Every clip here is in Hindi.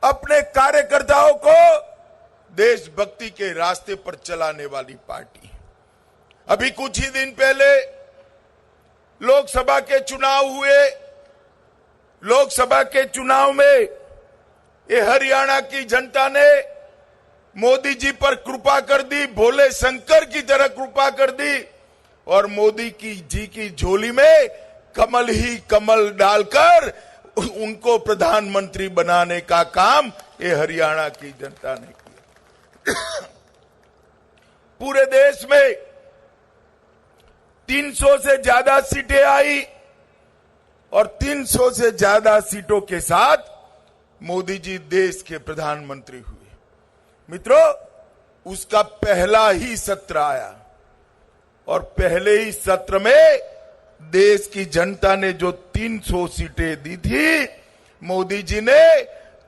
अपने कार्यकर्ताओं को देशभक्ति के रास्ते पर चलाने वाली पार्टी। अभी कुछ ही दिन पहले लोकसभा के चुनाव हुए। लोकसभा के चुनाव में ये हरियाणा की जनता ने मोदी जी पर कृपा कर दी, भोले शंकर की तरह कृपा कर दी और मोदी जी की झोली में कमल ही कमल डालकर उनको प्रधानमंत्री बनाने का काम ये हरियाणा की जनता ने किया। पूरे देश में 300 से ज्यादा सीटें आई और 300 से ज्यादा सीटों के साथ मोदी जी देश के प्रधानमंत्री हुए। मित्रों, उसका पहला ही सत्र आया और पहले ही सत्र में देश की जनता ने जो 300 सीटें दी थी, मोदी जी ने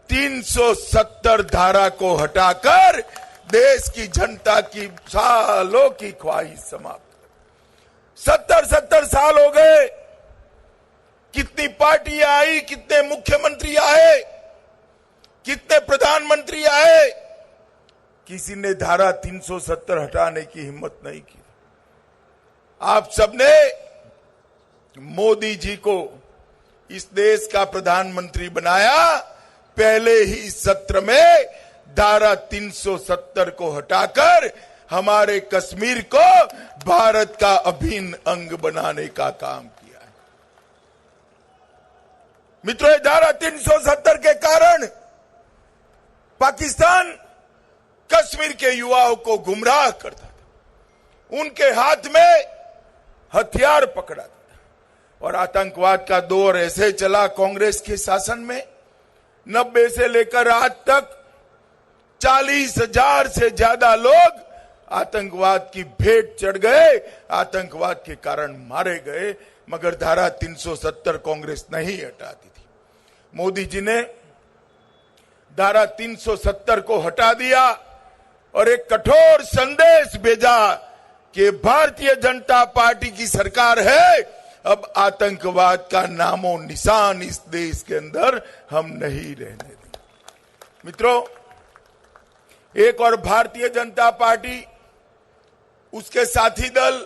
370 धारा को हटाकर देश की जनता की सालों की ख्वाहिश समाप्त। 70 साल हो गए, कितनी पार्टियां आई, कितने मुख्यमंत्री आए, कितने प्रधानमंत्री आए, किसी ने धारा 370 हटाने की हिम्मत नहीं की। आप सबने मोदी जी को इस देश का प्रधानमंत्री बनाया। पहले ही सत्र में धारा 370 को हटाकर हमारे कश्मीर को भारत का अभिन्न अंग बनाने का काम किया है। मित्रों, ये धारा 370 के कारण पाकिस्तान कश्मीर के युवाओं को गुमराह करता था, उनके हाथ में हथियार पकड़ा था और आतंकवाद का दौर ऐसे चला कांग्रेस के शासन में। 90 से लेकर आज तक 40,000 से ज्यादा लोग आतंकवाद की भेंट चढ़ गए, आतंकवाद के कारण मारे गए, मगर धारा 370 कांग्रेस नहीं हटाती थी। मोदी जी ने धारा 370 को हटा दिया और एक कठोर संदेश भेजा कि भारतीय जनता पार्टी की सरकार है, अब आतंकवाद का नामो निशान इस देश के अंदर हम नहीं रहने देंगे। मित्रों, एक और भारतीय जनता पार्टी, उसके साथी दल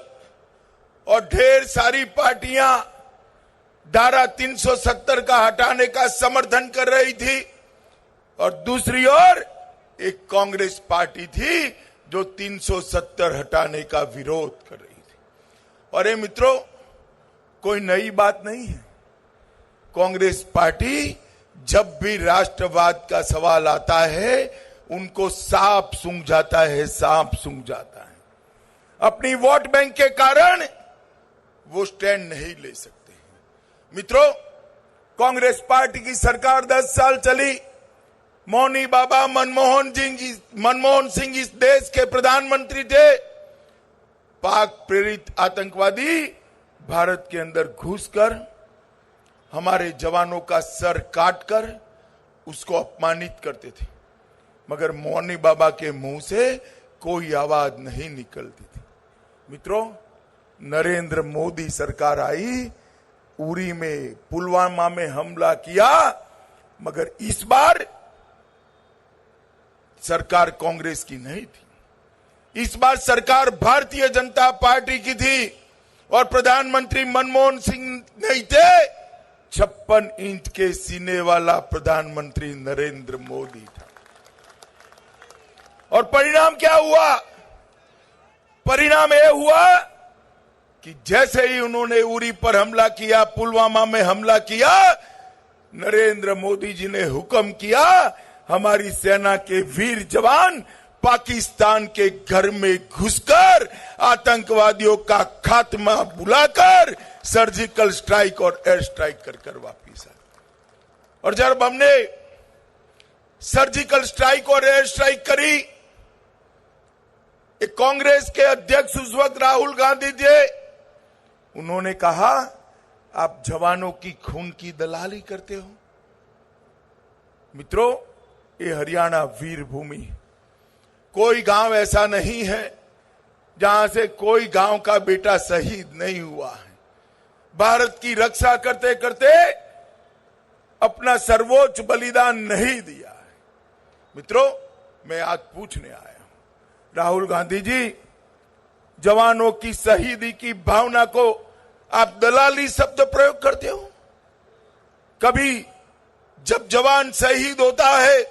और ढेर सारी पार्टियां धारा 370 का हटाने का समर्थन कर रही थी और दूसरी ओर एक कांग्रेस पार्टी थी जो 370 हटाने का विरोध कर रही थी। और ये मित्रों, कोई नई बात नहीं है। कांग्रेस पार्टी जब भी राष्ट्रवाद का सवाल आता है, उनको सांप सूंघ जाता है, सांप सूंघ जाता है। अपनी वोट बैंक के कारण वो स्टैंड नहीं ले सकते। मित्रों, कांग्रेस पार्टी की सरकार 10 साल चली। मौनी बाबा मनमोहन सिंह इस देश के प्रधानमंत्री थे। पाक प्रेरित आतंकवादी भारत के अंदर घुसकर हमारे जवानों का सर काटकर उसको अपमानित करते थे, मगर मौनी बाबा के मुंह से कोई आवाज नहीं निकलती थी। मित्रों, नरेंद्र मोदी सरकार आई, उरी में, पुलवामा में हमला किया, मगर इस बार सरकार कांग्रेस की नहीं थी। इस बार सरकार भारतीय जनता पार्टी की थी और प्रधानमंत्री मनमोहन सिंह नहीं थे। 56 इंच के सीने वाला प्रधानमंत्री नरेंद्र मोदी था। और परिणाम क्या हुआ? परिणाम यह हुआ कि जैसे ही उन्होंने उरी पर हमला किया, पुलवामा में हमला किया, नरेंद्र मोदी जी ने हुक्म किया, हमारी सेना के वीर जवान पाकिस्तान के घर में घुसकर आतंकवादियों का खात्मा बुलाकर सर्जिकल स्ट्राइक और एयर स्ट्राइक कर वापिस आए। और जब हमने सर्जिकल स्ट्राइक और एयर स्ट्राइक करी, एक कांग्रेस के अध्यक्ष उस वक्त राहुल गांधी थे, उन्होंने कहा, आप जवानों की खून की दलाली करते हो। मित्रों, ये हरियाणा वीर भूमि है। कोई गांव ऐसा नहीं है जहां से कोई गांव का बेटा शहीद नहीं हुआ है। भारत की रक्षा करते करते अपना सर्वोच्च बलिदान नहीं दिया है। मित्रों, मैं आज पूछने आया, राहुल गांधी जी, जवानों की शहीदी की भावना को आप दलाली शब्द प्रयोग करते हो। कभी जब जवान शहीद होता है,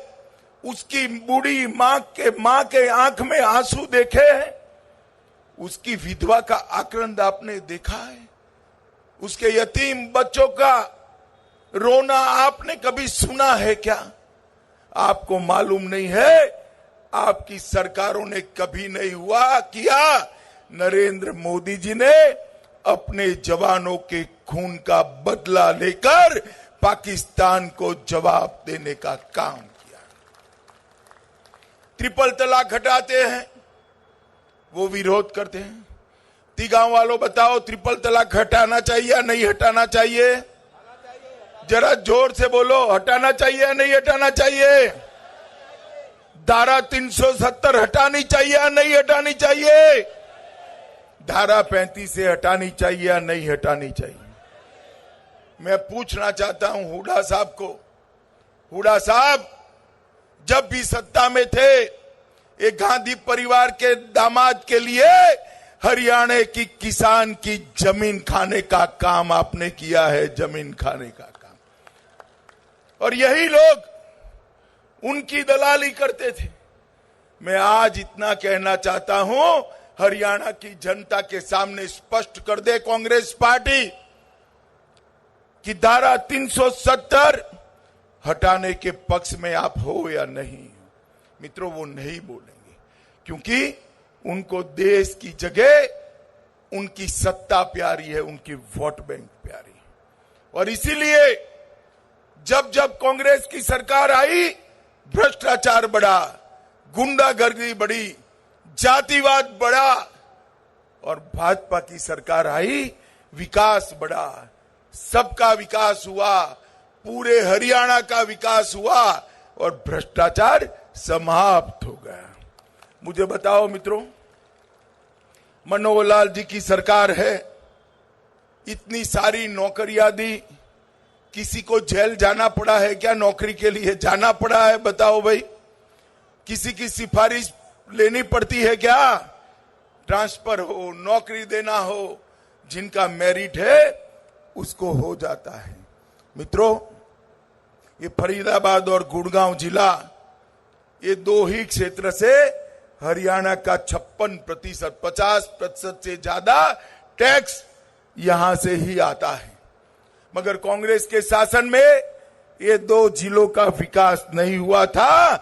उसकी बूढ़ी मां के आंख में आंसू देखे हैं? उसकी विधवा का आक्रंद आपने देखा है? उसके यतीम बच्चों का रोना आपने कभी सुना है क्या? आपको मालूम नहीं है, आपकी सरकारों ने कभी नहीं किया। नरेंद्र मोदी जी ने अपने जवानों के खून का बदला लेकर पाकिस्तान को जवाब देने का काम किया। ट्रिपल तलाक हटाते हैं, वो विरोध करते हैं। गांव वालों बताओ, ट्रिपल तलाक हटाना चाहिए या नहीं हटाना चाहिए? जरा जोर से बोलो, हटाना चाहिए या नहीं हटाना चाहिए? धारा 370 हटानी चाहिए या नहीं हटानी चाहिए? धारा 35 से हटानी चाहिए या नहीं हटानी चाहिए? मैं पूछना चाहता हूं हुड्डा साहब को, हुड्डा साहब जब भी सत्ता में थे, एक गांधी परिवार के दामाद के लिए हरियाणा की किसान की जमीन खाने का काम आपने किया है, जमीन खाने का काम। और यही लोग उनकी दलाली करते थे। मैं आज इतना कहना चाहता हूं, हरियाणा की जनता के सामने स्पष्ट कर दे कांग्रेस पार्टी कि धारा 370 हटाने के पक्ष में आप हो या नहीं। मित्रों, वो नहीं बोलेंगे, क्योंकि उनको देश की जगह उनकी सत्ता प्यारी है, उनकी वोट बैंक प्यारी है। और इसीलिए जब जब कांग्रेस की सरकार आई, भ्रष्टाचार बढ़ा, गुंडागर्दी बढ़ी, जातिवाद बढ़ा, और भाजपा की सरकार आई, विकास बढ़ा, सबका विकास हुआ, पूरे हरियाणा का विकास हुआ और भ्रष्टाचार समाप्त हो गया। मुझे बताओ मित्रों, मनोहर लाल जी की सरकार है, इतनी सारी नौकरियां दी, किसी को जेल जाना पड़ा है क्या? नौकरी के लिए जाना पड़ा है? बताओ भाई, किसी की सिफारिश लेनी पड़ती है क्या? ट्रांसफर हो, नौकरी देना हो, जिनका मेरिट है उसको हो जाता है। मित्रों, ये फरीदाबाद और गुड़गांव जिला, ये दो ही क्षेत्र से हरियाणा का 56%, 50% से ज्यादा टैक्स यहां से ही आता है। मगर कांग्रेस के शासन में ये दो जिलों का विकास नहीं हुआ था।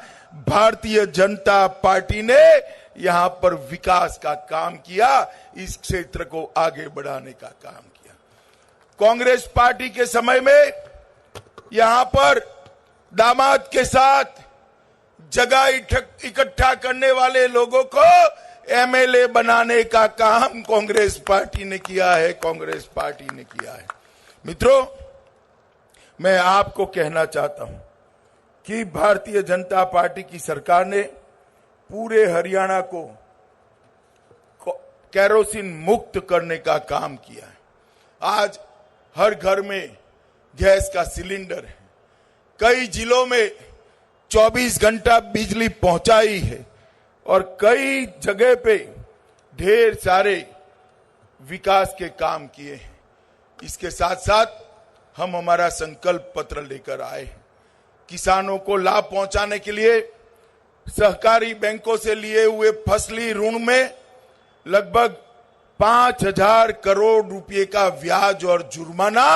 भारतीय जनता पार्टी ने यहां पर विकास का काम किया, इस क्षेत्र को आगे बढ़ाने का काम किया। कांग्रेस पार्टी के समय में यहां पर दामाद के साथ जगह इकट्ठा करने वाले लोगों को एमएलए बनाने का काम कांग्रेस पार्टी ने किया है, कांग्रेस पार्टी ने किया है। मित्रों, मैं आपको कहना चाहता हूं कि भारतीय जनता पार्टी की सरकार ने पूरे हरियाणा को केरोसिन मुक्त करने का काम किया है। आज हर घर में गैस का सिलेंडर है, कई जिलों में 24 घंटा बिजली पहुंचाई है और कई जगह पे ढेर सारे विकास के काम किए हैं। इसके साथ साथ हम हमारा संकल्प पत्र लेकर आए हैं। किसानों को लाभ पहुंचाने के लिए सहकारी बैंकों से लिए हुए फसली ऋण में लगभग 5,000 करोड़ रुपए का ब्याज और जुर्माना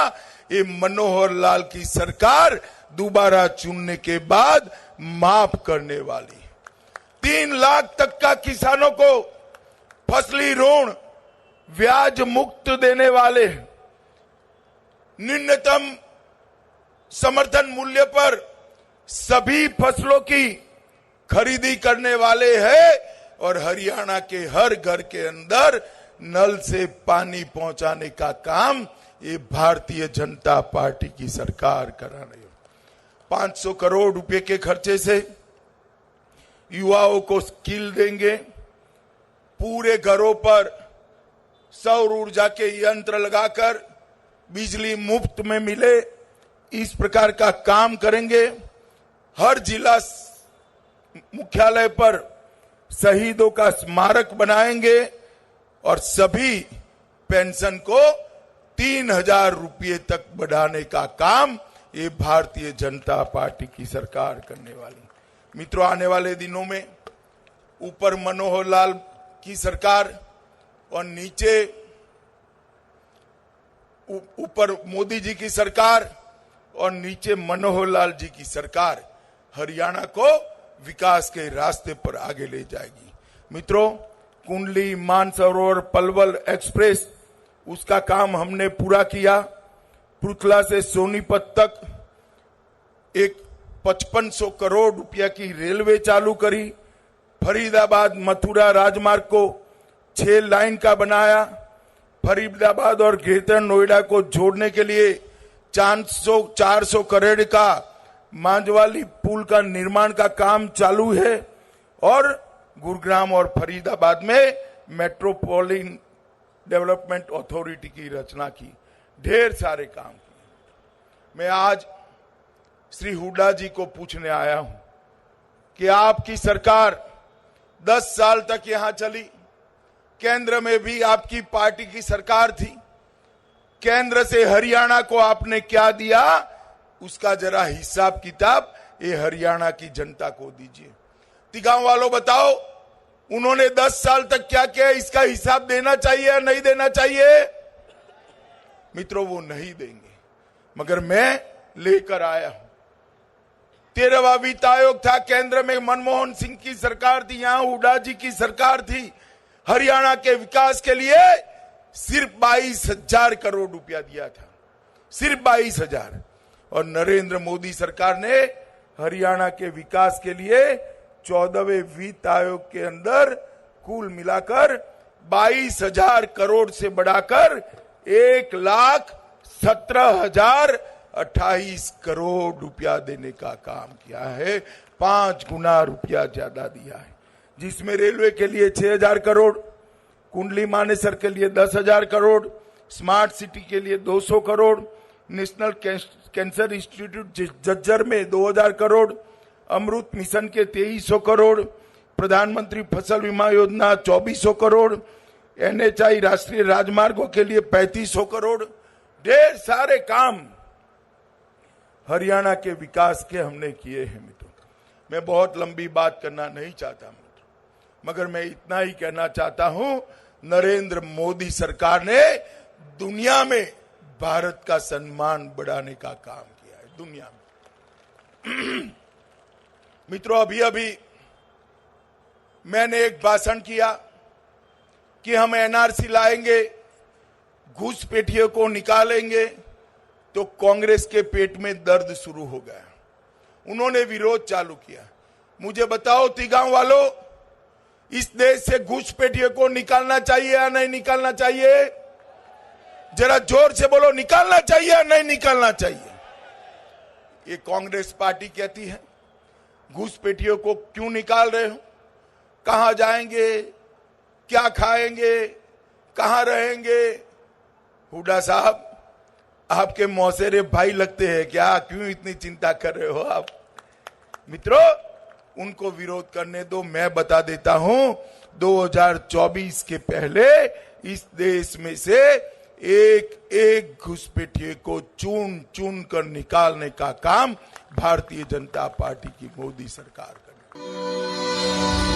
ये मनोहर लाल की सरकार दोबारा चुनने के बाद माफ करने वाली है। 3 लाख तक का किसानों को फसली ऋण ब्याज मुक्त देने वाले, न्यूनतम समर्थन मूल्य पर सभी फसलों की खरीदी करने वाले हैं और हरियाणा के हर घर के अंदर नल से पानी पहुंचाने का काम ये भारतीय जनता पार्टी की सरकार करा रही है। 500 करोड़ रुपए के खर्चे से युवाओं को स्किल देंगे, पूरे घरों पर सौर ऊर्जा के यंत्र लगाकर बिजली मुफ्त में मिले, इस प्रकार का काम करेंगे। हर जिला मुख्यालय पर शहीदों का स्मारक बनाएंगे और सभी पेंशन को 3,000 रुपये तक बढ़ाने का काम ये भारतीय जनता पार्टी की सरकार करने वाली। मित्रों, आने वाले दिनों में ऊपर मनोहर लाल की सरकार और नीचे ऊपर मोदी जी की सरकार और नीचे मनोहर लाल जी की सरकार हरियाणा को विकास के रास्ते पर आगे ले जाएगी। मित्रों, कुंडली मानसरोवर पलवल एक्सप्रेस उसका काम हमने पूरा किया। पृथला से सोनीपत तक एक 5500 करोड़ रुपया की रेलवे चालू करी। फरीदाबाद मथुरा राजमार्ग को 6 लाइन का बनाया। फरीदाबाद और ग्रेटर नोएडा को जोड़ने के लिए 400 करोड़ का मांझवाली पुल का निर्माण का काम चालू है और गुरुग्राम और फरीदाबाद में मेट्रोपॉलिटन डेवलपमेंट अथॉरिटी की रचना की। ढेर सारे काम किए। मैं आज श्री हुड्डा जी को पूछने आया हूं कि आपकी सरकार 10 साल तक यहां चली, केंद्र में भी आपकी पार्टी की सरकार थी। केंद्र से हरियाणा को आपने क्या दिया, उसका जरा हिसाब किताब ये हरियाणा की जनता को दीजिए। तिगांव वालों बताओ, उन्होंने 10 साल तक क्या किया, इसका हिसाब देना चाहिए या नहीं देना चाहिए? मित्रों, वो नहीं देंगे, मगर मैं लेकर आया हूं। 13वां वित्त आयोग था, केंद्र में मनमोहन सिंह की सरकार थी, यहां हुड्डा जी की सरकार थी। हरियाणा के विकास के लिए सिर्फ 22,000 करोड़ रुपया दिया था, सिर्फ 22,000। और नरेंद्र मोदी सरकार ने हरियाणा के विकास के लिए 14वें वित्त आयोग के अंदर कुल मिलाकर 22,000 करोड़ से बढ़ाकर 1,17,028 करोड़ रुपया देने का काम किया है। 5 गुना रुपया ज्यादा दिया है, जिसमें रेलवे के लिए 6,000 करोड़, कुंडली मानेसर के लिए 10,000 करोड़, स्मार्ट सिटी के लिए 200 crore, national cancer institute Jhajjar में 2,000 करोड़, अमृत मिशन के 2300 करोड़, प्रधानमंत्री फसल बीमा योजना 2400 करोड़, NHI राष्ट्रीय राजमार्गों के लिए 3500 करोड़। ढेर सारे काम हरियाणा के विकास के हमने किए हैं। मित्रों, मैं बहुत लंबी बात करना नहीं चाहता मित्रों, मगर मैं इतना ही कहना चाहता हूं, नरेंद्र मोदी सरकार ने दुनिया में भारत का सम्मान बढ़ाने का काम किया है, दुनिया में। मित्रों, अभी मैंने एक भाषण किया कि हम NRC लाएंगे, घुसपैठियों को निकालेंगे, तो कांग्रेस के पेट में दर्द शुरू हो गया। उन्होंने विरोध चालू किया। मुझे बताओ तिगांव वालों, इस देश से घुसपैठियों को निकालना चाहिए या नहीं निकालना चाहिए? जरा जोर से बोलो, निकालना चाहिए या नहीं निकालना चाहिए? ये कांग्रेस पार्टी कहती है घुसपैठियों को क्यों निकाल रहे हो, कहां जाएंगे, क्या खाएंगे, कहां रहेंगे? हुड्डा साहब, आपके मौसेरे भाई लगते हैं क्या? क्यों इतनी चिंता कर रहे हो आप? मित्रों, उनको विरोध करने दो। मैं बता देता हूं, 2024 के पहले इस देश में से एक घुसपैठिए को चुन चुन कर निकालने का काम भारतीय जनता पार्टी की मोदी सरकार करेगी।